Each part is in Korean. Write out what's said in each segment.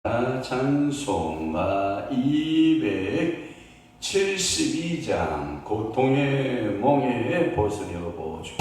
찬송가 272장 고통의 멍에 벗으려 보주.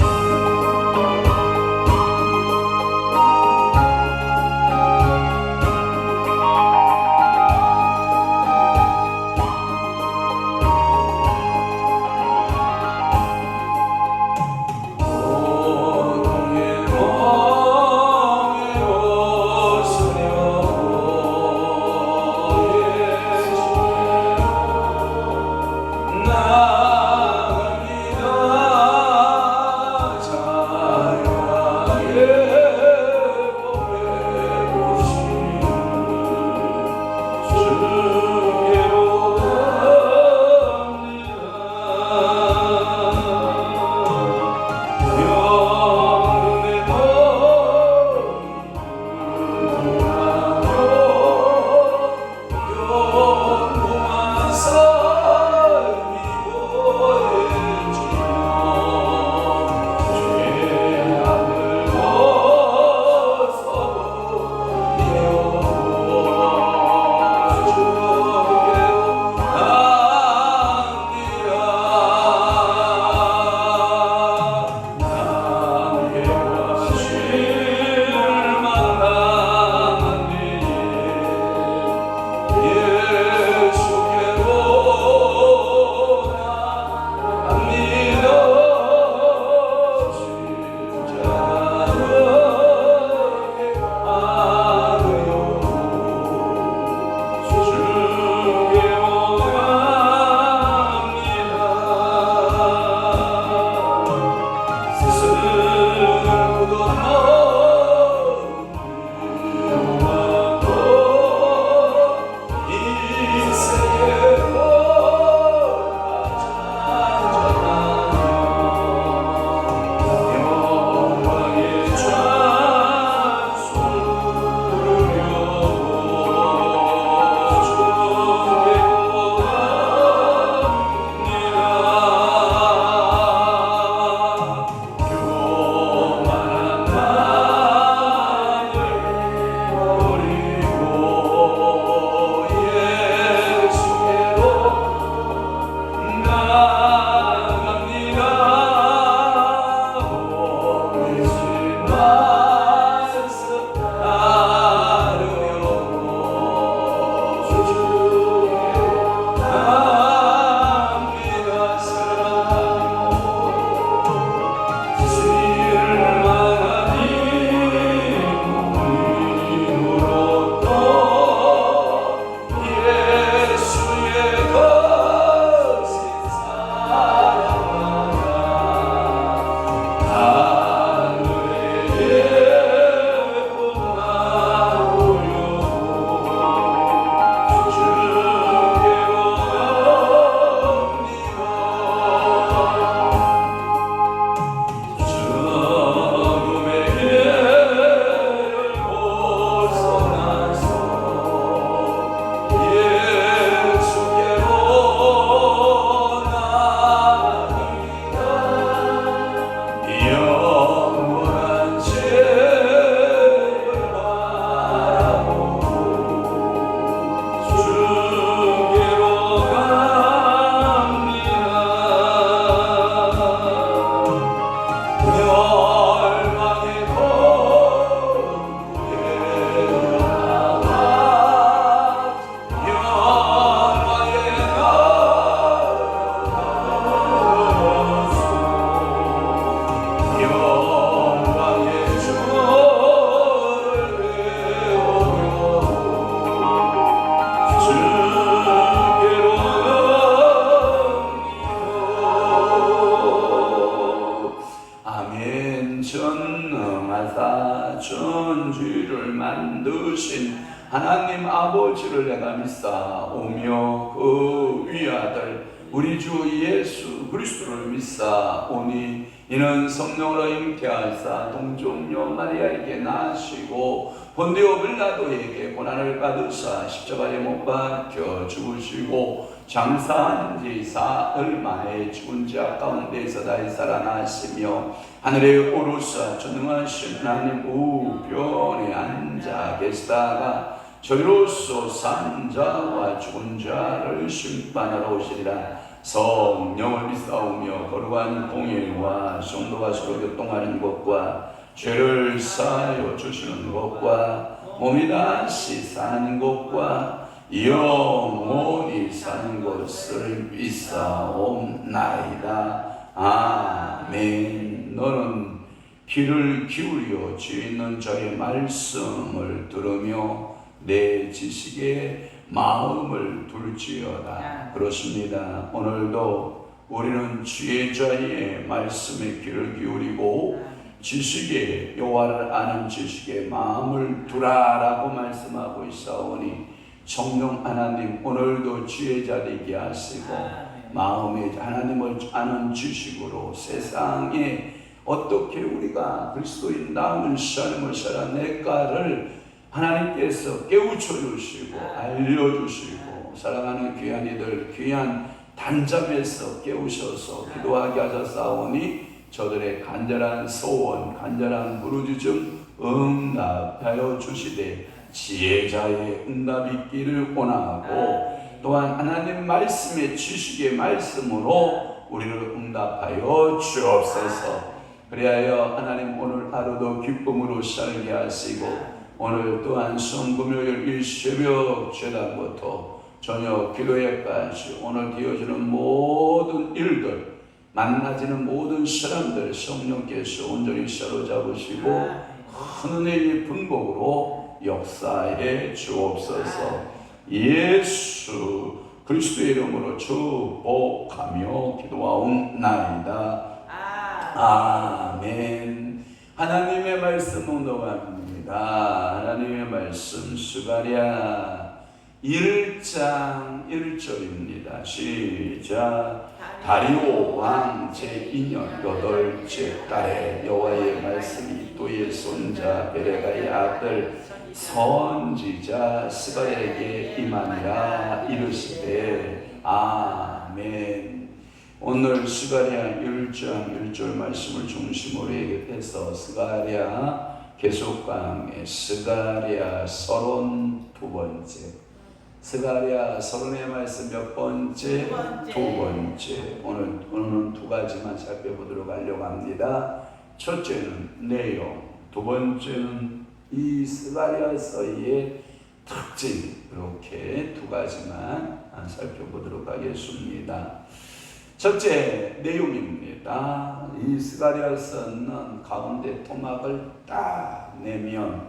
전주를 만드신 하나님 아버지를 내가 믿사오며 그 위아들 우리 주 예수 그리스도를 믿사오니 이는 성령으로 잉태하사 동정녀 마리아에게 나시고 본디오 빌라도에게 고난을 받으사 십자가에 못 박혀 죽으시고 장사한 지 사흘 만에 죽은 자 가운데서 다시 살아나시며 하늘에 오르사 전능하신 하나님 우편에 앉아 계시다가 저희로서 산 자와 죽은 자를 심판하러 오시리라. 성령을 믿사오며 거룩한 공예와 성도가 서로 교통하는 것과 죄를 사하여 주시는 것과 몸이 다시 사는 것과 영원히 사는 것을 믿사옵나이다. 아멘. 너는 귀를 기울여 죄 있는 자의 말씀을 들으며 내 지식에 마음을 둘지어다. 그렇습니다. 오늘도 우리는 지혜자의 말씀에 귀를 기울이고 지식에 여호와를 아는 지식에 마음을 두라라고 말씀하고 있사오니 성령 하나님 오늘도 지혜자 되게 하시고 마음에 하나님을 아는 지식으로 세상에 어떻게 우리가 그리스도인 다운 삶을 살아낼까를 하나님께서 깨우쳐 주시고 알려주시고 사랑하는 귀한 이들 귀한 단잠에서 깨우셔서 기도하게 하셨사오니 저들의 간절한 소원 간절한 부르짖음 응답하여 주시되 지혜자의 응답이 있기를 원하고 또한 하나님 말씀의 지식의 말씀으로 우리를 응답하여 주옵소서. 그리하여 하나님 오늘 하루도 기쁨으로 살게 하시고 오늘 또한 성금요일 이 새벽 제단부터 저녁 기도회까지 오늘 되어지는 모든 일들 만나지는 모든 사람들 성령께서 온전히 사로잡으시고 큰 은혜의 분복으로 역사해 주옵소서. 예수 그리스도의 이름으로 축복하며 기도하옵나이다. 아멘. 하나님의 말씀 운동합니다. 하나님의 말씀 스가랴 1장 1절입니다. 시작. 다리오 왕 제2년 8째 달에 여호와의 말씀이 또의 손자 베레가의 아들 선지자 스가랴에게 임하니라. 이르시되 아멘. 오늘 스가랴 1장 1절 말씀을 중심으로 해서 스가랴 계속강의 스가랴 32번째 스가랴 30의 말씀 몇 번째? 두 번째. 오늘은 두 가지만 살펴보도록 하려고 합니다. 첫째는 내용, 두 번째는 이 스가랴서의 특징, 이렇게 두 가지만 살펴보도록 하겠습니다. 첫째 내용입니다. 이 스가랴서는 가운데 토막을 딱 내면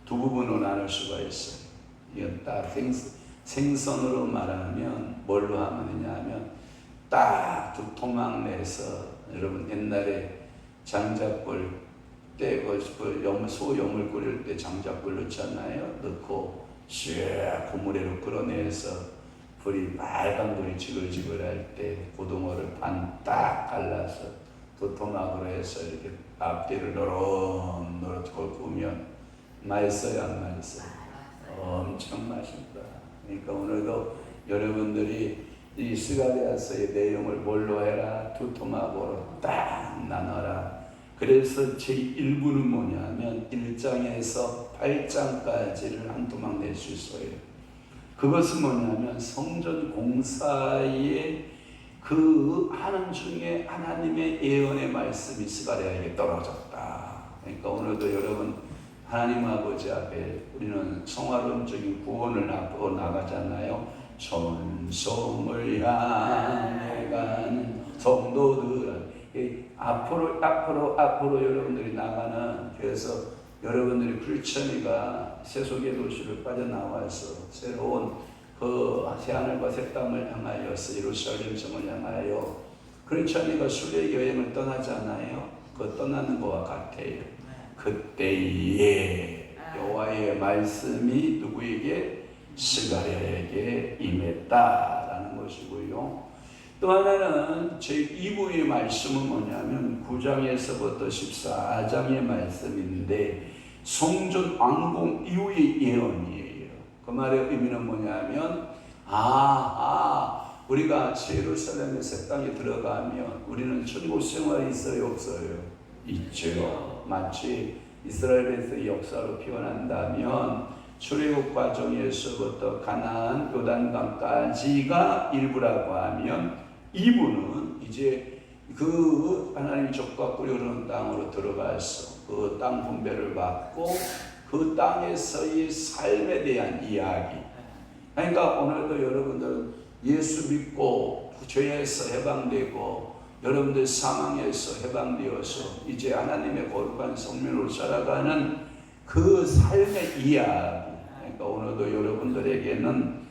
두 부분으로 나눌 수가 있어요. 이건 딱 생선으로 말하면 뭘로 하면 되냐면 딱 두 토막 내서 여러분 옛날에 장작불 때 소염을 끓일 때 장작불 넣잖아요. 넣고 쫙 고무래로 끌어내서 불이 빨간 불이 지글지글할 때 고등어를 반 딱 갈라서 두 토막으로 해서 이렇게 앞뒤를 노릇노릇 구우면 맛있어요, 안 맛있어요? 엄청 맛있다. 그러니까 오늘도 여러분들이 이 스가랴서의 내용을 뭘로 해라? 두 토막으로 딱 나눠라. 그래서 제1부는 뭐냐면 1장에서 8장까지를 한 토막 낼 수 있어요. 그것은 뭐냐면 성전 공사의 그 하는 중에 하나님의 예언의 말씀이 스가랴에게 떨어졌다. 그러니까 오늘도 여러분 하나님 아버지 앞에 우리는 성화론적인 구원을 앞으로 나가잖아요. 천성을 향해 가는 성도들은 앞으로 여러분들이 나가는, 그래서 여러분들이 크리스천이가 세속의 도시를 빠져나와서 새로운 그 새하늘과 새 땅을 향하여서 예루살렘 성을 향하여 크리스천이가 순례 여행을 떠나잖아요. 그 떠나는 것과 같아요. 그때에 여호와의 말씀이 누구에게? 스가랴에게 임했다라는 것이고요. 또 하나는 제2부의 말씀은 뭐냐면 9장에서부터 14장의 말씀인데 성전 완공 이후의 예언이에요. 그 말의 의미는 뭐냐면 우리가 예루살렘의 새 땅에 들어가면 우리는 천국 생활이 있어요, 없어요? 있죠. 마치 이스라엘에서 역사로 피어난다면 출애굽 과정에서부터 가나안 요단강까지가 일부라고 하면 2부는 이제 그 하나님이 족과 꿀이 흐르는 땅으로 들어가서 그 땅 분배를 받고 그 땅에서의 삶에 대한 이야기. 그러니까 오늘도 여러분들 예수 믿고 죄에서 해방되고 여러분들 사망에서 해방되어서 이제 하나님의 거룩한 성민으로 살아가는 그 삶의 이야기. 그러니까 오늘도 여러분들에게는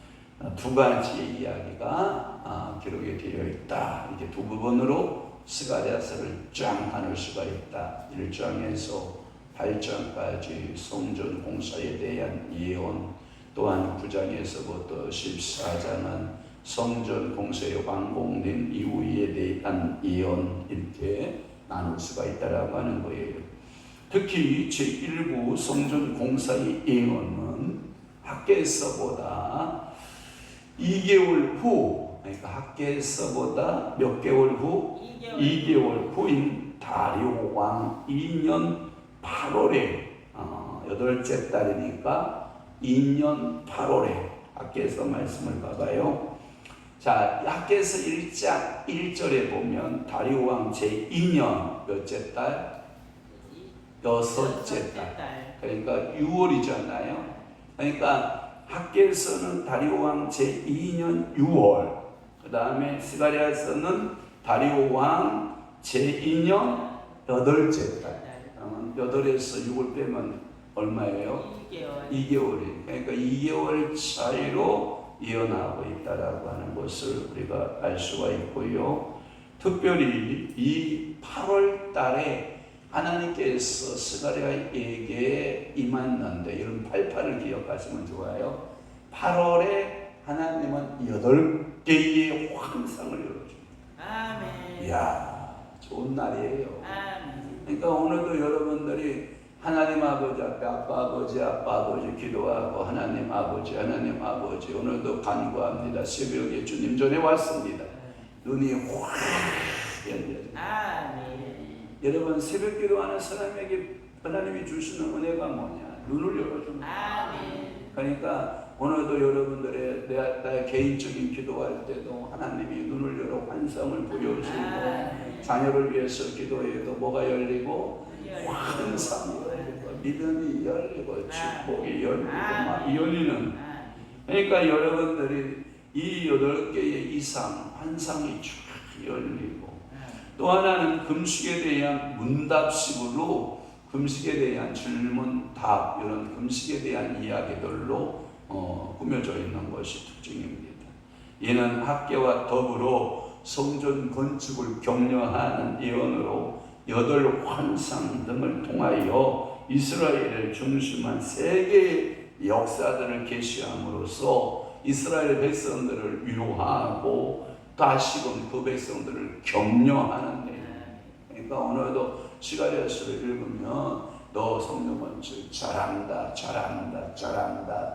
두 가지의 이야기가 기록이 되어 있다. 이렇게 두 부분으로 스가랴서를 쫙 나눌 수가 있다. 1장에서 8장까지 성전 공사에 대한 예언, 또한 9장에서부터 14장은 성전 공사에 완공된 이후에 대한 예언, 이렇게 나눌 수가 있다라고 하는 거예요. 특히 제1부 성전 공사의 예언은 학개서보다 2개월 후, 그러니까 학개서보다 몇 개월 후? 2개월 후인 다리오 왕 2년 8월에 8째 달이니까 2년 8월에 학개서 말씀을 봐봐요. 자, 학개서 1장 1절에 보면 다리오 왕 제2년 몇째 달? 6째 달. 그러니까 6월이잖아요. 그러니까 학개서는 다리오 왕 제2년 6월, 그 다음에 스가랴서는 다리오 왕 제2년 8째 달. 8에서 6을 빼면 얼마예요? 2개월이에요. 그러니까 2개월 차이로 예언하고 있다라고 하는 것을 우리가 알 수가 있고요. 특별히 이 8월 달에 하나님께서 스가랴에게 임했는데, 이런 88을 기억하시면 좋아요. 8월에 하나님은 8개의 환상을 열어줍니다. 아멘. 이야, 좋은 날이에요. 아멘. 그러니까 오늘도 여러분들이 하나님 아버지 앞에 아빠 아버지 기도하고 하나님 아버지 오늘도 간구합니다. 새벽에 주님 전에 왔습니다. 눈이 확 열려요. 아멘. 여러분, 새벽 기도하는 사람에게 하나님이 주시는 은혜가 뭐냐? 눈을 열어줍니다. 아멘. 그러니까 오늘도 여러분들의 나의 개인적인 기도할 때도 하나님이 눈을 열어 환상을 보여주시고, 자녀를 위해서 기도해도 뭐가 열리고? 환상이 열리고, 믿음이 열리고, 축복이 열리고, 막 열리는. 그러니까 여러분들이 이 8개의 이상 환상이 쫙 열리고, 또 하나는 금식에 대한 문답식으로 금식에 대한 질문, 답, 이런 금식에 대한 이야기들로 꾸며져 있는 것이 특징입니다. 이는 학개와 더불어 성전 건축을 격려하는 예언으로 8 환상 등을 통하여 이스라엘을 중심한 세계의 역사들을 계시함으로써 이스라엘 백성들을 위로하고 다시금 그 백성들을 격려하는 내용. 그러니까 오늘도 스가랴서를 읽으면 너 성령은 잘한다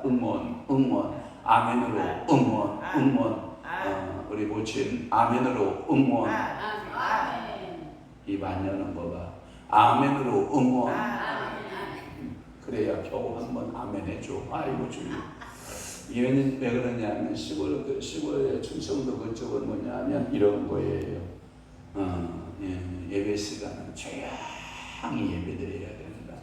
응원 아멘으로 응원 우리 모친 아멘으로 응원. 입 안 여는 거 봐. 아멘으로 응원. 그래야 겨우 한번 아멘 해줘. 아이고 주님. 이유는 왜 그러냐면 시골의 충청도 그쪽은 뭐냐면 이런 거예요. 예배 시간은 조용히 예배드려야 된다.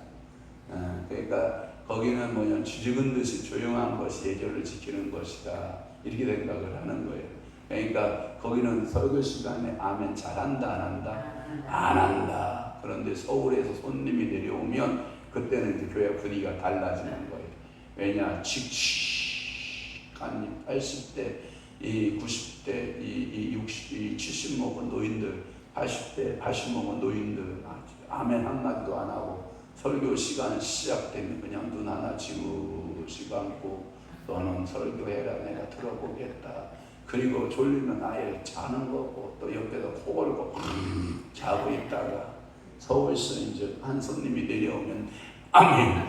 그러니까 거기는 뭐냐면 쥐죽은 듯이 조용한 것이 예절을 지키는 것이다, 이렇게 생각을 하는 거예요. 그러니까 거기는 설교 시간에 아멘 잘한다 안 한다? 안 한다. 그런데 서울에서 손님이 내려오면 그때는 이제 교회 분위기가 달라지는 거예요. 왜냐? 칙칙한 80대, 이 90대, 이 60, 이 70 먹은 노인들, 80 먹은 노인들 아멘 한마디도 안 하고 설교 시간 시작되면 그냥 눈 하나 지그시 감고 너는 설교해라, 내가 들어보겠다. 그리고 졸리면 아예 자는 거고, 또 옆에서 코 골고 자고 있다가 서울에서 이제 한 손님이 내려오면 아멘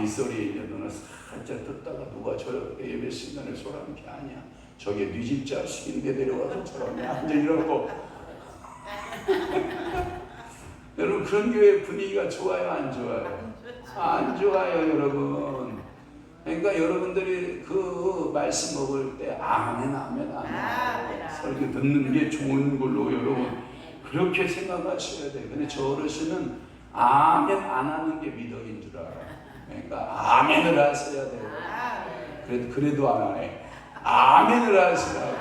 이 소리에 이제 너는 살짝 듣다가 누가 저렇게 예배 시간에 소리하는 게 아니야. 저게 네 집 자식인데 내려와서 저러네. 앉아 이러고. 여러분, 그런 교회 분위기가 좋아요, 안 좋아요? 안 좋아요, 여러분. 그러니까 여러분들이 그 말씀 먹을 때 아멘, 아멘, 아멘. 설교 듣는 게 좋은 걸로 여러분 그렇게 생각하셔야 돼요. 근데 저 어르신은 아멘 안 하는 게 미덕인 줄 알아요. 그러니까 아멘을 하셔야 돼요. 그래도 안 하네. 아멘을 하시라고.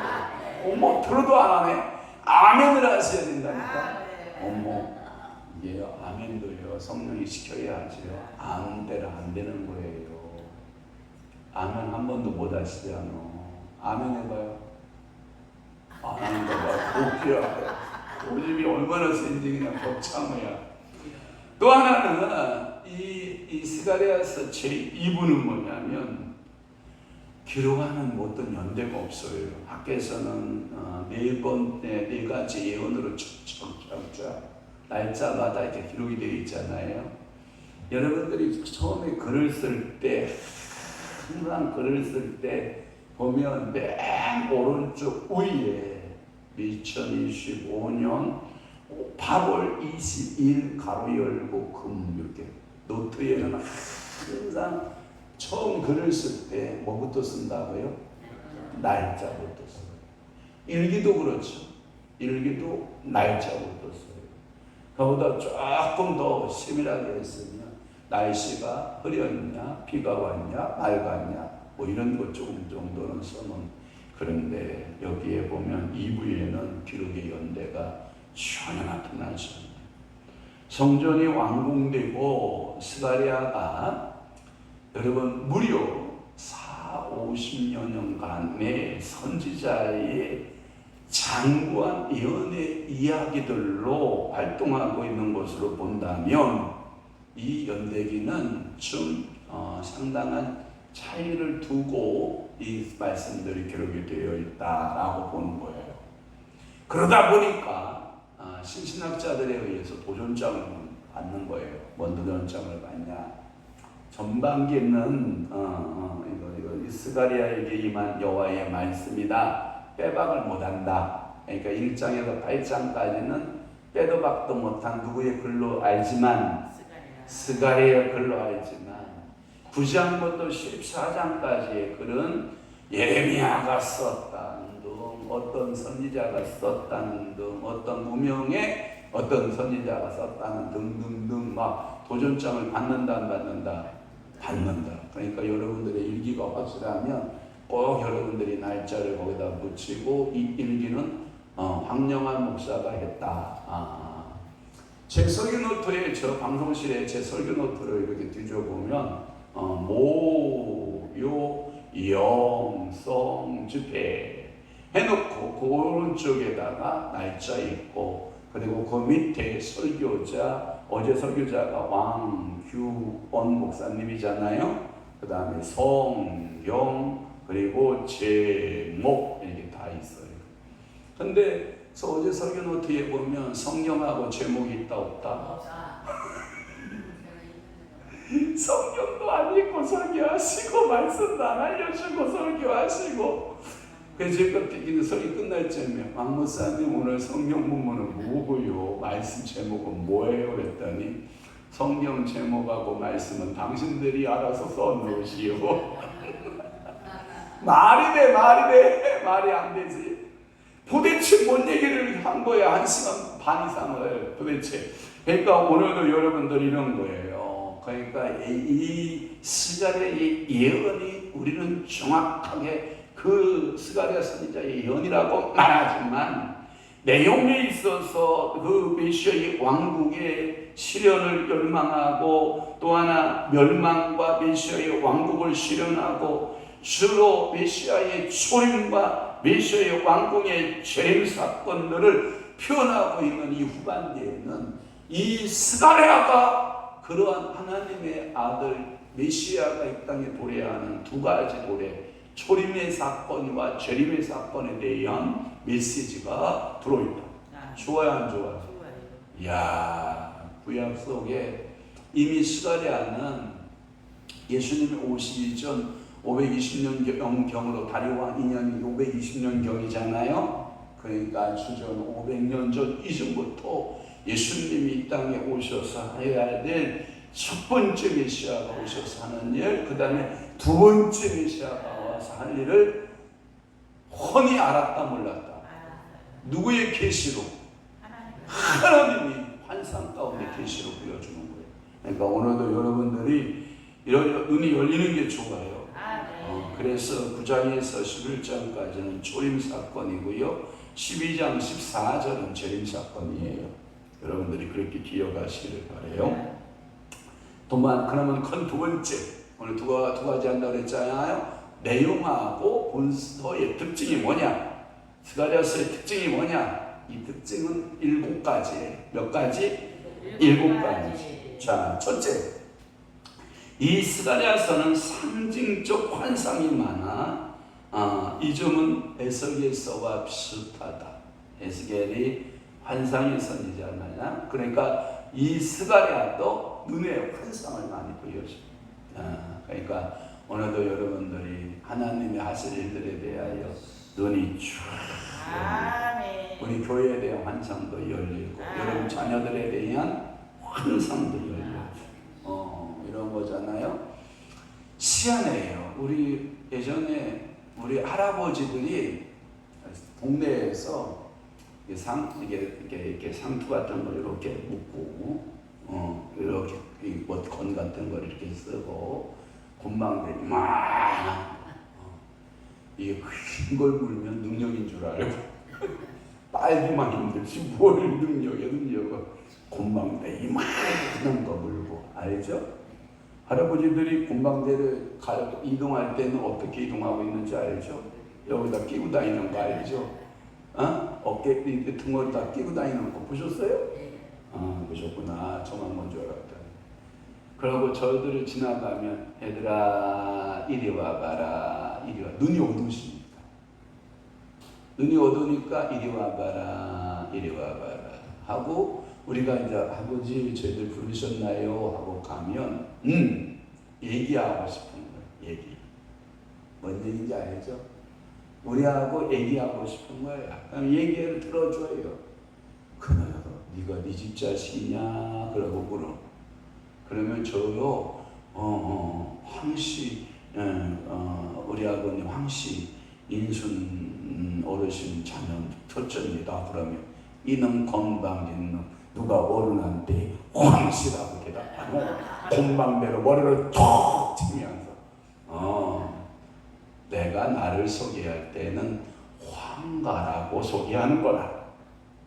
어머, 들어도 안 하네. 아멘을 하셔야 된다니까. 어머, 이게 아멘도요 성령이 시켜야 하죠. 안 되는 거예요. 아멘 한 번도 못 하시잖아. 아멘 해봐요. 안 하는 거 봐. 웃겨. 고집이 얼마나 센지 그냥 벽창이야. 또 하나는 이 스가랴서 제2부는 뭐냐면 기록하는 어떤 연대가 없어요. 학교에서는 네 가지 예언으로 쫙쫙쫙 날짜마다 이렇게 기록이 되어 있잖아요. 여러분들이 처음에 글을 쓸 때 항상 글을 쓸 때 보면 맨 오른쪽 위에 2025년 8월 20일 가로 열고 금 이렇게 노트에는 항상 처음 글을 쓸 때 뭐부터 쓴다고요? 날짜부터 써요. 일기도 그렇죠. 일기도 날짜부터 써요. 그보다 조금 더 세밀하게 했으면 날씨가 흐렸냐, 비가 왔냐, 맑았냐 뭐 이런 것 조금 정도는 써놓은. 그런데 여기에 보면 2부에는 기록의 연대가 전혀 나타나지 않아요. 성전이 완공되고 스가랴가 여러분 무려 50여 년간의 선지자의 장구한 예언의 이야기들로 활동하고 있는 것으로 본다면 이 연대기는 좀 상당한 차이를 두고 이 말씀들이 기록이 되어 있다라고 보는 거예요. 그러다 보니까 신신학자들에 의해서 도전장을 받는 거예요. 뭔 도전장을 받냐? 전반기는 이거 스가랴에게 임한 여호와의 말씀이다. 빼박을 못한다. 그러니까 1장에서 8장까지는 빼도 박도 못한 누구의 글로 알지만 스가랴의 글로 알지만 9장부터 14장까지의 글은 예레미야가 썼다는 등 어떤 선지자가 썼다는 등 어떤 무명의 어떤 선지자가 썼다는 등등등 막 도전장을 받는다 안 받는다? 받는다. 그러니까 여러분들의 일기가 확실하면 꼭 여러분들이 날짜를 거기다 붙이고 이 일기는 황영환 목사가 했다. 제 설교 노트에 저 방송실에 제 설교 노트를 이렇게 뒤져보면 모, 영, 성, 집회 해놓고 그 오른쪽에다가 날짜 있고 그리고 그 밑에 설교자 어제 설교자가 왕규원 목사님이잖아요. 그 다음에 성경 그리고 제목 이렇게 다 있어요. 근데 어제 설교 노트에 보면 성경하고 제목이 있다 없다? 성경도 안 읽고 설교하시고 말씀도 안 알려주고 설교하시고 그래서 그때 설교 끝날 쯤에 왕 목사님 오늘 성경 본문은 뭐고요? 말씀 제목은 뭐예요? 그랬더니 성경 제목하고 말씀은 당신들이 알아서 써놓으시오. 말이 돼 말이 안 되지. 도대체 뭔 얘기를 한 거야? 1시간 반 이상을 도대체. 그러니까 오늘도 여러분들 이런 거예요. 그러니까 이 스가랴의 예언이 우리는 정확하게 그 스가랴 선지자의 예언이라고 말하지만 내용에 있어서 그 메시아의 왕국의 실현을 열망하고 또 하나 멸망과 메시아의 왕국을 실현하고 주로 메시아의 초림과 메시아의 왕궁의 재림 사건들을 표현하고 있는 이 후반기에는 이 스가랴가 그러한 하나님의 아들 메시아가 이 땅에 도래하는 두 가지 도래 초림의 사건과 재림의 사건에 대한 메시지가 들어있다. 좋아요 안 좋아요? 이야 구약 속에 이미 스가랴는 예수님이 오시기 전 520년 경으로 다리왕 2년이 520년 경이잖아요. 그러니까 주전 500년 전 이전부터 예수님이 이 땅에 오셔서 해야 될 첫 번째 메시아가 오셔서 하는 일, 그 다음에 두 번째 메시아가 와서 할 일을 훤히 알았다 몰랐다. 누구의 계시로? 하나님이 환상 가운데 계시로 보여주는 거예요. 그러니까 오늘도 여러분들이 이런 눈이 열리는 게 좋아요. 그래서 9장에서 11장까지는 초림 사건이고요, 12장 14절은 재림 사건이에요. 여러분들이 그렇게 기억하시기를 바라요. 그러면 큰 두 번째, 오늘 두 가지 한다고 그랬잖아요. 내용하고 본서의 특징이 뭐냐? 스가랴서의 특징이 뭐냐? 이 특징은 7가지예요. 몇 가지? 7가지. 자, 첫째, 이 스가랴서는 상징적 환상이 많아. 이 점은 에스겔서와 비슷하다. 에스겔이 환상의 선지자잖아요. 그러니까 이 스가랴도 눈에 환상을 많이 보여줘. 그러니까 오늘도 여러분들이 하나님의 하실 일들에 대하여 눈이 쭉 열리고, 우리 교회에 대한 환상도 열리고, 여러분 자녀들에 대한 환상도 열리고, 이런 거잖아요. 희한해요. 우리 예전에 우리 할아버지들이 동네에서 이렇게 상투 같은 걸 이렇게 묶고, 이렇게 건 같은 걸 이렇게 쓰고, 곤망대니 막 이게 큰 걸 물면 능력인 줄 알고 빨기만 힘들지 뭘 능력이야. 곤망대니 막 그런 거 물고, 알죠? 할아버지들이 곤망대를 이동할 때는 어떻게 이동하고 있는지 알죠? 여기다 끼고 다니는 거 알죠? 어깨 등어리다 끼고 다니는 거 보셨어요? 보셨구나. 저만 본 줄 알았다. 그러고 저들을 지나가면 얘들아 이리 와봐라, 이리 와. 눈이 어두우시니까 이리 와봐라, 이리 와봐라 하고, 우리가 이제 아버지 저희들 부르셨나요? 하고 가면 얘기하고 싶은 거예요. 얘기. 뭔 얘기인지 알죠? 우리하고 얘기하고 싶은 거예요. 그럼 얘기를 들어줘요. 그러면 네가 네 집 자식이냐? 그러고 물어. 그러면 저요, 황씨, 우리 아버님 황씨 인순 어르신 자녀 첫째입니다. 그러면 이놈 건방진 놈 누가 어른한테 황씨라고 대답하고 곤방대로 머리를 톡 치면서 내가 나를 소개할 때는 황가라고 소개하는 거라.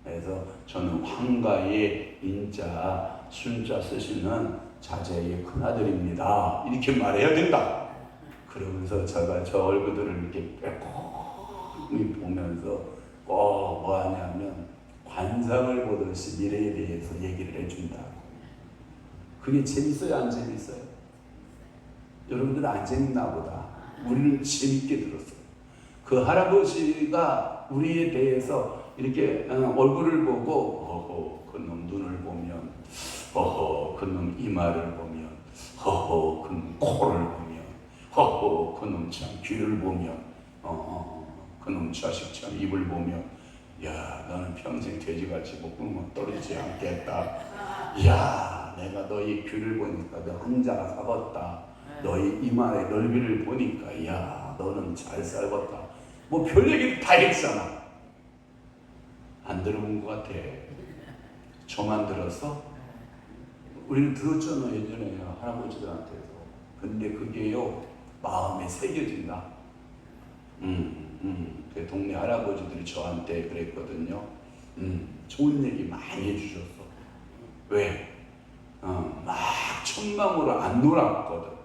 그래서 저는 황가의 인자 순자 쓰시는 자제의 큰아들입니다. 이렇게 말해야 된다. 그러면서 제가 저 얼굴들을 이렇게 빼꼼히 보면서 꼭 뭐 하냐면 관상을 보듯이 미래에 대해서 얘기를 해준다. 그게 재밌어요? 안 재밌어요? 여러분들은 안 재밌나 보다. 우리는 재밌게 들었어요. 그 할아버지가 우리에 대해서 이렇게 얼굴을 보고 그놈 눈을 보면, 그놈 이마를 보면, 그놈 코를 보면, 그놈 참 귀를 보면, 그놈 자식 참 입을 보면, 야, 너는 평생 돼지같이 목구멍 떨어지지 않겠다. 야, 내가 너희 귀를 보니까 너 한자가 사겄다. 너희 이마의 넓이를 보니까 야, 너는 잘 살겄다. 뭐 별 얘기를 다 했잖아. 안 들어본 것 같아. 저만 들었어? 우리는 들었잖아, 예전에 할아버지들한테서. 근데 그게요, 마음에 새겨진다. 그 동네 할아버지들이 저한테 그랬거든요. 좋은 얘기 많이 해주셨어. 왜? 막 천망으로 안 놀았거든.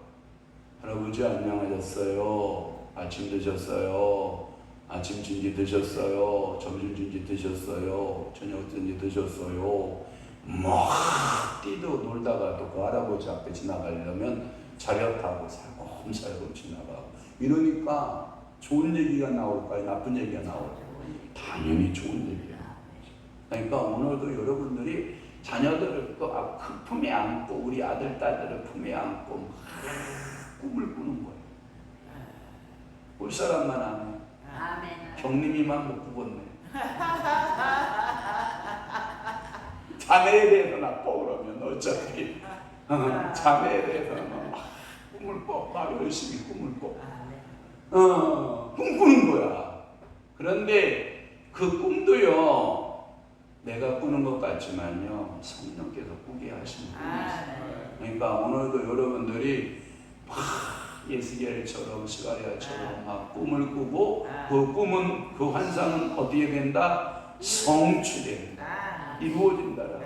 할아버지 안녕하셨어요. 아침 드셨어요. 아침 진지 드셨어요. 점심 진지 드셨어요. 저녁 진지 드셨어요. 막 뛰도 놀다가도 그 할아버지 앞에 지나가려면 자려 타고 살금살금 지나가고, 이러니까 좋은 얘기가 나올까요? 나쁜 얘기가 나올까요? 당연히 좋은 얘기야. 그러니까 오늘도 여러분들이 자녀들을 또 품에 안고, 우리 아들, 딸들을 품에 안고 꿈을 꾸는 거예요. 볼 사람만 하네. 경림이만 못 꾸었네. 자네에 대해서 나빠 그러면 어차피 잠에 대해서 막 꿈을 꿔, 막 열심히 꿈을 꿔. 꿈꾸는 거야. 그런데 그 꿈도요, 내가 꾸는 것 같지만요, 성령께서 꾸게 하신 분이 있어요. 그러니까 오늘도 여러분들이 막 예스겔처럼 스가랴처럼 막 꿈을 꾸고 그 꿈은, 그 환상은 어떻게 된다? 성취된다. 이루어진다라고.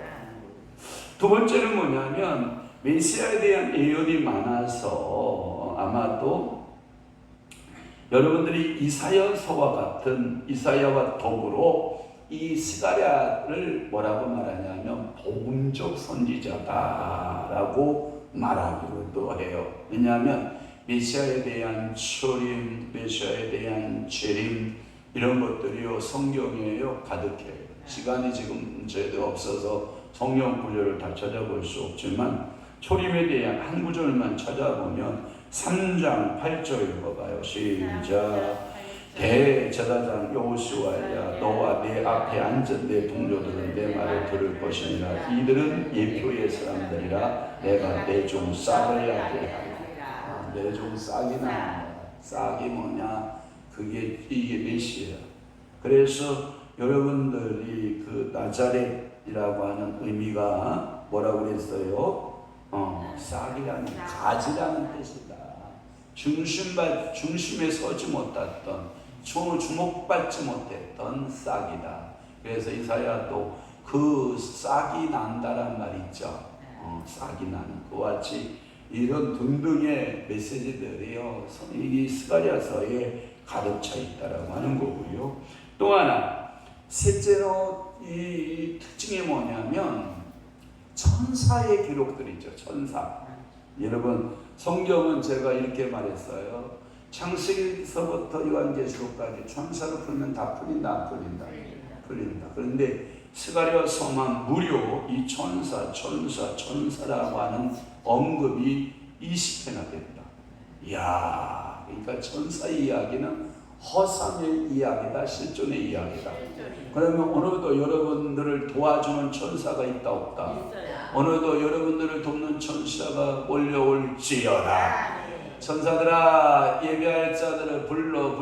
두 번째는 뭐냐면 메시아에 대한 예언이 많아서 아마도 여러분들이 이사야서와 같은, 이사야와 더불어 이 스가랴를 뭐라고 말하냐면 복음적 선지자다라고 말하기도 해요. 왜냐하면 메시아에 대한 초림, 메시아에 대한 재림, 이런 것들이요 성경에요 가득해요. 시간이 지금 저희도 없어서 성경 구절을 다 찾아볼 수 없지만 초림에 대한 한 구절만 찾아보면 3장 8절 읽어봐요. 시작. 대제사장 여호수아야, 너와 내 앞에 앉은 내 동료들은 내 말을 들을 것이니라. 이들은 예표의 사람들이라. 내가 내 종 싹을 하게 하리라. 내 종 싹이나 싹이 뭐냐? 그게 이게 메시아. 그래서 여러분들이 그 나자렛이라고 하는 의미가 뭐라고 그랬어요? 싹이라는, 가지라는 뜻이다. 중심에 서지 못했던, 주목받지 못했던 싹이다. 그래서 이사야도 그 싹이 난다란 말 있죠. 싹이 나는 그와 같이 이런 등등의 메시지들이요 이 스가랴서에 가득 차 있다라고 하는 거고요. 또 하나 셋째로 이 특징이 뭐냐면 천사의 기록들이죠. 천사. 여러분 성경은 제가 이렇게 말했어요. 창세기서부터 요한계시록까지 천사를 풀면 다 풀린다, 안 풀린다? 풀린다. 그런데 스가랴서만 무려 이 천사라고 하는 언급이 20회나 된다. 이야, 그러니까 천사 이야기는 허상의 이야기다, 실존의 이야기다. 그러면 오늘도 여러분들을 도와주는 천사가 있다, 없다? 오늘도 여러분들을 돕는 천사가 올려올지어다. 천사들아, 예배할 자들을 불러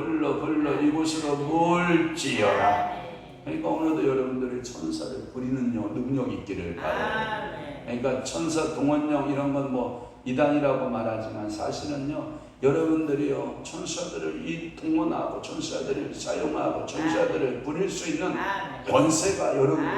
이곳으로 몰지어라. 그러니까 오늘도 여러분들이 천사를 부리는 능력이 있기를 바라요. 그러니까 천사 동원령 이런 건 뭐 이단이라고 말하지만 사실은요, 여러분들이요 천사들을 동원하고 천사들을 사용하고 천사들을 부릴 수 있는 권세가 여러분들.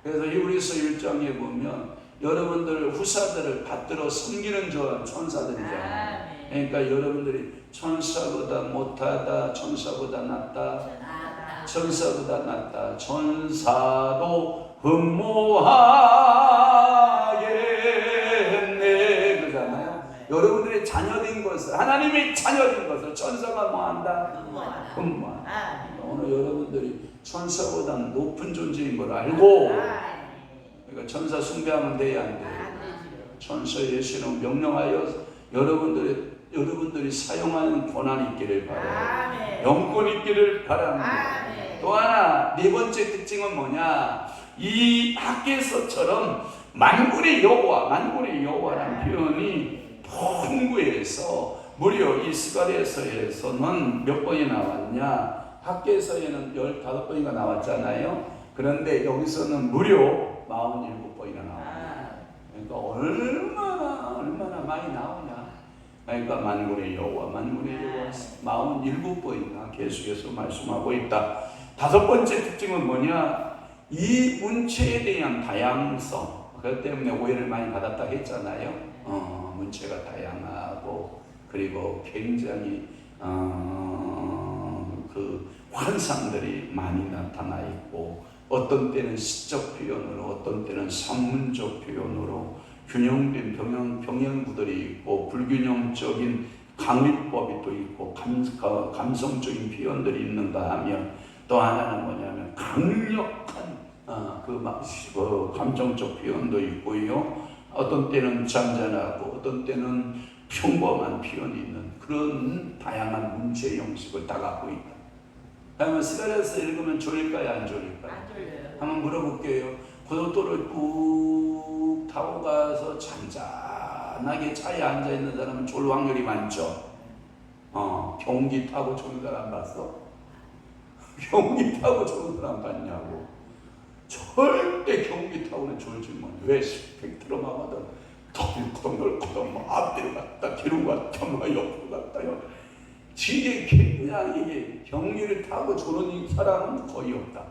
그래서 히브리서 1장에 보면 여러분들 후사들을 받들어 섬기는 저 천사들이잖아요. 그러니까 여러분들이 천사보다 못하다, 천사보다 낫다, 천사보다 낫다, 천사도 흠모하겠네 그러잖아요. 여러분들의 자녀된 것을, 하나님의 자녀된 것을 천사가 뭐한다? 흠모한다. 오늘 여러분들이 천사보다 높은 존재인 걸 알고, 그러니까 천사 숭배하면 돼야 안 돼요? 천사 예수는 명령하여 여러분들이 사용하는 권한이 있기를 바라요. 영권 있기를 바랍니다. 또 하나 네 번째 특징은 뭐냐? 이 학개서처럼 만군의 여호와라는 표현이 풍부해서 무려 이 스가랴서에서는 몇 번이 나왔냐? 학개서에는 15번이나 나왔잖아요. 그런데 여기서는 무려 47번이나 나옵니다. 그러니까 얼마나 많이 나오냐? 그러니까 만군의 여호와 47번이나 계속해서 말씀하고 있다. 다섯 번째 특징은 뭐냐? 이 문체에 대한 다양성. 그것 때문에 오해를 많이 받았다 했잖아요. 문체가 다양하고 그리고 굉장히 그 환상들이 많이 나타나 있고, 어떤 때는 시적 표현으로, 어떤 때는 산문적 표현으로 균형된 병행구들이 있고, 불균형적인 강의법이 또 있고, 감성적인 표현들이 있는가 하면, 또 하나는 뭐냐면 강력한 감정적 표현도 있고요. 어떤 때는 잔잔하고 어떤 때는 평범한 표현이 있는 그런 다양한 문체 형식을 다 갖고 있다. 그러면 스가랴서 읽으면 졸릴까요, 안 졸릴까요? 안 졸려요. 한번 물어볼게요. 고속도로를 꾹 타고 가서 잔잔 편안하게 차에 앉아 있는 사람은 졸 확률이 많죠. 경기 타고 좋은 사람 봤어? 경기 타고 좋은 사람 봤냐고. 절대 경기 타고는 졸지 마. 왜 스펙트럼 하거든. 덩덩덩덩 뭐 앞뒤로 갔다 뒤로 갔다 뭐 옆으로 갔다요. 이게 그냥 이게 경기를 타고 조는 사람은 거의 없다.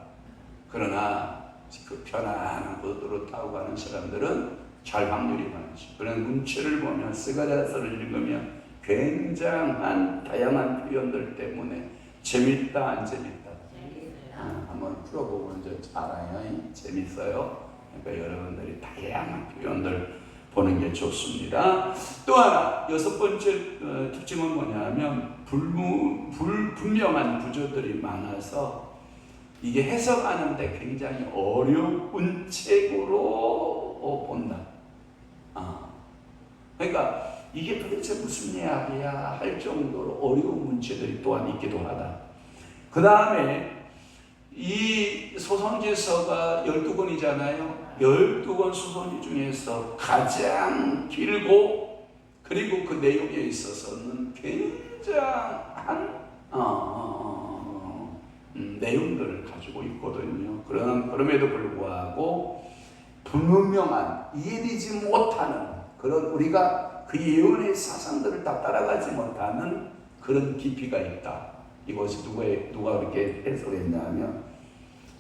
그러나 그 편안한 고도로 타고 가는 사람들은 잘 확률이 많지. 그런 문체를 보면 스가랴서를 읽으면 굉장한 다양한 표현들 때문에 재밌다 안 재밌다. 한번 풀어보고 이제 알아요. 재밌어요. 그러니까 여러분들이 다양한 표현들 보는 게 좋습니다. 또 하나 여섯 번째 특징은 뭐냐면 불분명한 구조들이 많아서 이게 해석하는데 굉장히 어려운 책으로 본다. 그러니까 이게 도대체 무슨 이야기야 할 정도로 어려운 문체들이 또한 있기도 하다. 그 다음에 이 소선지서가 12권이잖아요. 12권 소선지 중에서 가장 길고 그리고 그 내용에 있어서는 굉장한 내용들을 가지고 있거든요. 그럼에도 불구하고 분명한 이해되지 못하는 그런 우리가 그 예언의 사상들을 다 따라가지 못하는 그런 깊이가 있다. 이것이 누가 그렇게 해석했냐면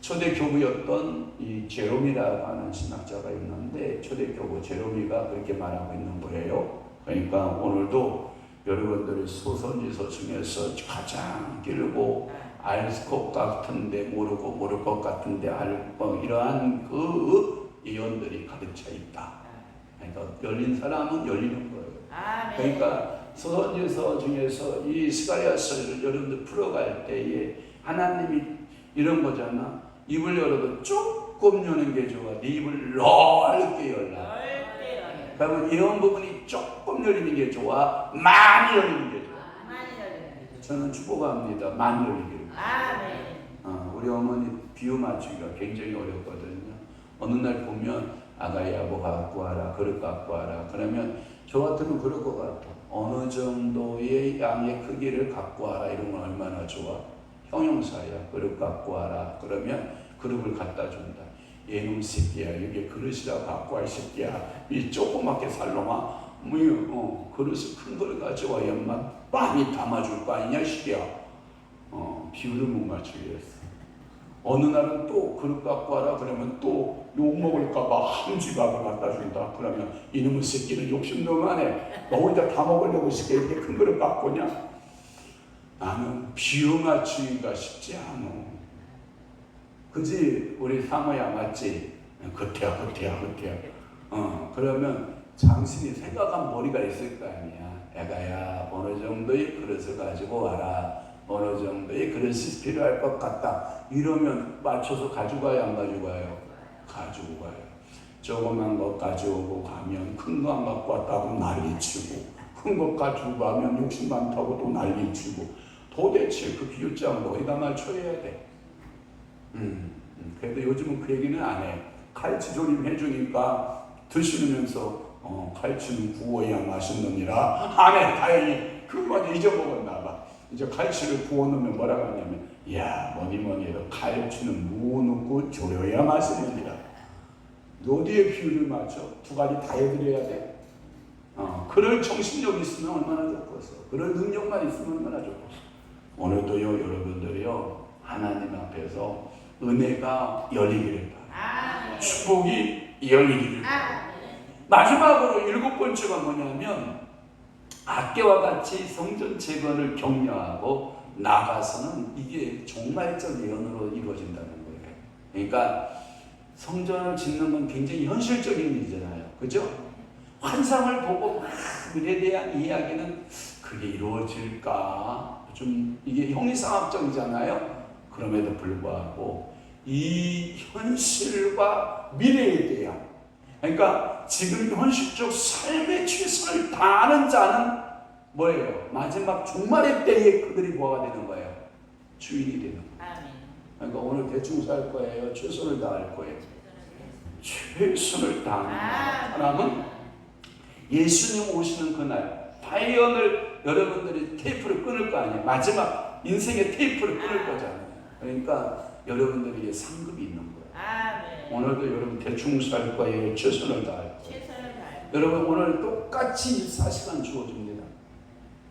초대교부였던 이 제롬이라고 하는 신학자가 있는데 초대교부 제롬이가 그렇게 말하고 있는 거예요. 그러니까 오늘도 여러분들의 소선지서 중에서 가장 길고 알 것 같은데 모를 것 같은데 이러한 그 예언들이 가득 차 있다. 그러니까 열린 사람은 열리는 거예요. 그러니까 소선지서 중에서 이 스가랴서를 여러분들 풀어갈 때에 하나님이 이런 거잖아. 입을 열어도 조금 여는 게 좋아. 네 입을 넓게 열라. 그러면 예언 부분이 조금 열리는 게 좋아. 많이 열리는 게 좋아. 저는 축복합니다. 많이 열리기를. 우리 어머니 비유 맞추기가 굉장히 어렵거든요. 어느 날 보면 아가야 뭐 갖고 와라, 그릇 갖고 와라. 그러면 저 같으면 그럴 것 같아. 어느 정도의 양의 크기를 갖고 와라. 이런 건 얼마나 좋아. 형용사야. 그릇 갖고 와라. 그러면 그릇을 갖다 준다. 얘놈 새끼야. 이게 그릇이라 갖고 와 이 새끼야. 이 조그맣게 살롱아. 그릇을 큰 걸 가져와. 엄마 많이 담아줄 거 아니냐 시기야. 비유를 못 맞추게 했어. 어느 날은 또 그릇 갖고 와라. 그러면 또 욕 먹을까봐 한 지갑을 갖다 준다. 그러면 이놈의 새끼는 욕심 너무 하네. 너 혼자 다 먹으려고 새끼 이렇게 큰 그릇 갖고 오냐? 나는 비유 맞추기가 쉽지 않아. 그지? 우리 사모야 맞지? 그때야. 그러면 당신이 생각한 머리가 있을 거 아니야. 애가야 어느 정도의 그릇을 가지고 와라. 어느 정도의 그릇이 필요할 것 같다. 이러면 맞춰서 가져가요, 안 가져가요? 가지고 가요. 조그만 것 가져오고 가면 큰 거 안 갖고 왔다고 난리치고 큰 것 가지고 가면 욕심 많다고 또 난리치고 도대체 그 비유장 어디다 맞춰야 돼? 그래도 요즘은 그 얘기는 안 해. 칼치조림 해주니까 드시면서 칼치는 구워야 맛있느니라. 안 해. 다행히 그건 잊어먹었나 봐. 이제 칼치를 구워놓으면 뭐라고 하냐면 야 뭐니 해도 칼치는 무 넣고 졸여야 맛있느니라. 어디에 비유를 맞춰? 두 가지 다 해드려야 돼. 그럴 정신력 있으면 얼마나 좋겠어. 그럴 능력만 있으면 얼마나 좋겠어. 오늘도요 여러분들이요 하나님 앞에서 은혜가 열리기를 바랍니다. 축복이 열리기를 바랍니다. 마지막으로 7번째가 뭐냐면 악계와 같이 성전 재건을 격려하고 나가서는 이게 종말적 예언으로 이루어진다는 거예요. 그러니까 성전을 짓는 건 굉장히 현실적인 일이잖아요. 그죠? 환상을 보고 막 미래에 대한 이야기는 그게 이루어질까? 좀 이게 형이상학적이잖아요. 그럼에도 불구하고 이 현실과 미래에 대한 그러니까 지금 현실적 삶의 최선을 다하는 자는 뭐예요? 마지막 종말의 때에 그들이 뭐가 되는 거예요? 주인이 되는 거예요. 그러니까 오늘 대충 살 거예요? 최선을 다할 거예요? 최선을 다하는 사람은 예수님 오시는 그날 과연을 여러분들이 테이프를 끊을 거 아니에요. 마지막 인생의 테이프를 끊을 거잖아요. 그러니까 여러분들에게 상급이 있는 거예요. 아멘. 오늘도 여러분 대충 살 거예요? 최선을 다할 거예요? 최선을 다해. 여러분 오늘 똑같이 24시간 주어집니다.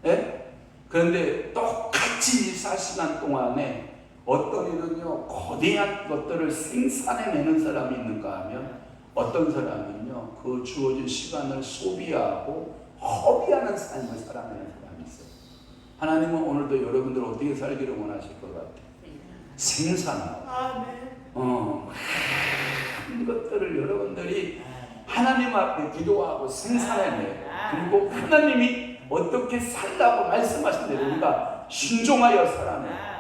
예? 그런데 똑같이 24시간 동안에 어떤 이는요 거대한 것들을 생산해내는 사람이 있는가 하면 어떤 사람은요 그 주어진 시간을 소비하고 허비하는 삶을 살아내는 사람이 있어요. 하나님은 오늘도 여러분들 어떻게 살기를 원하실 것 같아요? 생산하고 아멘. 많은 것들을 여러분들이 하나님 앞에 기도하고 생산해내요. 그리고 하나님이 어떻게 살라고 말씀하신 대로 우리가 순종하여 살아내요.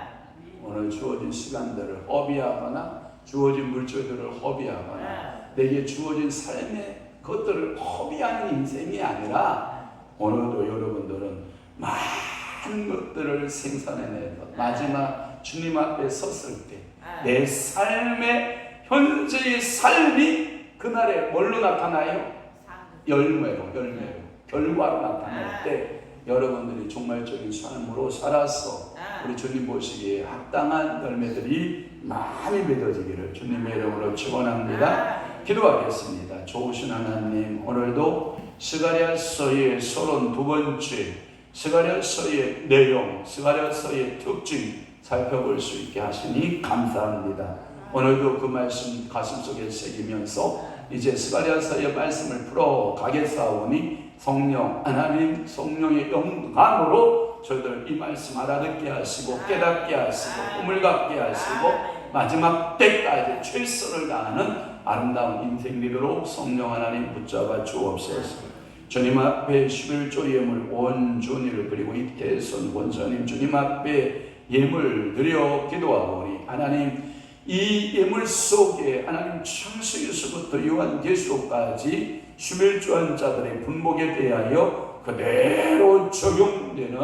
오늘 주어진 시간들을 허비하거나 주어진 물질들을 허비하거나 내게 주어진 삶의 것들을 허비하는 인생이 아니라 오늘도 여러분들은 많은 것들을 생산해내서 마지막 주님 앞에 섰을 때 내 삶의 현재의 삶이 그날에 뭘로 나타나요? 열매로 결과로 나타날 때 여러분들이 종말적인 삶으로 살아서 우리 주님 보시기에 합당한 열매들이 많이 맺어지기를 주님의 이름으로 축원합니다. 기도하겠습니다. 좋으신 하나님, 오늘도 스가랴서의 32번째 스가랴서의 내용, 스가랴서의 특징 살펴볼 수 있게 하시니 감사합니다. 오늘도 그 말씀 가슴속에 새기면서 이제 스가랴서의 말씀을 풀어 가겠사오니 성령, 하나님 성령의 영감으로 저희들 이 말씀 알아듣게 하시고 깨닫게 하시고 꿈을 갖게 하시고 마지막 때까지 최선을 다하는 아름다운 인생 되도록 성령 하나님 붙잡아 주옵소서. 주님 앞에 11조 예물 온전히를 그리고 이태선 원사님 주님 앞에 예물 드려 기도하오니 하나님 이 예물 속에 하나님 창세기서부터 요한계시록까지 11조한 자들의 분목에 대하여 그대로 적용되는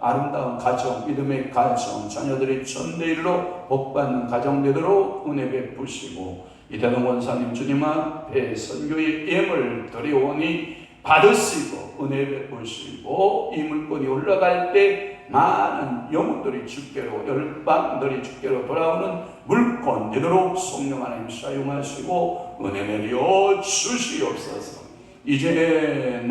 아름다운 가정, 믿음의 가정, 자녀들의 전대일로 복받는 가정 되도록 은혜 베푸시고 이태동 원사님 주님 앞에 선교의 예물 드려오니 받으시고 은혜 베푸시고 이 물건이 올라갈 때 많은 영혼들이 주께로 열방들이 주께로 돌아오는 물건 되도록 성령 하나님 사용하시고 은혜 내려 주시옵소서. 이제는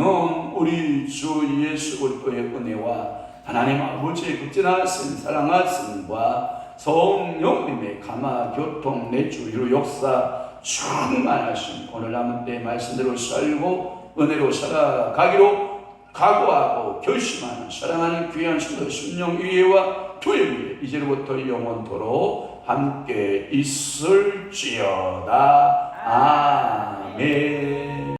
우리 주 예수 그리스도의 은혜와 하나님 아버지의 극진하신 사랑하심과 성령님의 감화 교통 내주 위로 역사 충만하신 오늘 남은 때 말씀대로 살고 은혜로 살아가기로 각오하고 결심하는 사랑하는 귀한 신도 심령 위에와 교회 위에 이제로부터 영원토록 함께 있을지어다.